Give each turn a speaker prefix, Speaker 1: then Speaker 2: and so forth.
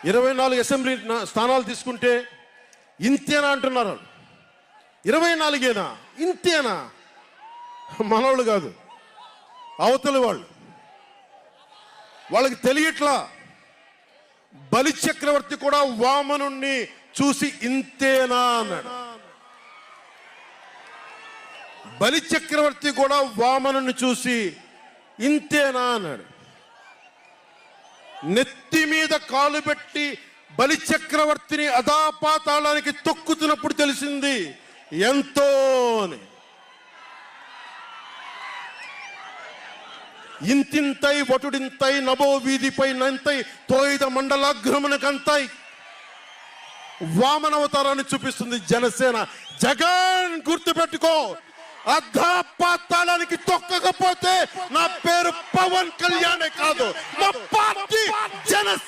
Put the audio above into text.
Speaker 1: 24 assembly స్థానాలు తీసుకుంటే ఇంతేనా అంటున్నారు. 24ఏనా, ఇంతేనా? మనవాళ్ళు కాదు, అవతలి వాళ్ళకి తెలియట్లా. బలి చక్రవర్తి కూడా వామనుణ్ణి చూసి ఇంతేనా అన్నాడు. బలి చక్రవర్తి కూడా వామనుణ్ణి చూసి ఇంతేనా అన్నాడు. నెత్తి మీద కాలు పెట్టి బలి చక్రవర్తిని అధాపాతాళానికి తొక్కుతున్నప్పుడు తెలిసింది ఎంతో అని. ఇంతింతై వటుడింతై నభో వీధిపై నంతై తోయిద మండలాగ్రమునకంతై వామనవతారాన్ని చూపిస్తుంది జనసేన. జగన్ గుర్తుపెట్టుకో, అధాపాతాళానికి తొక్కకపోతే నా పేరు పవన్ కళ్యాణే కాదు, మా పార్టీ జనసేన.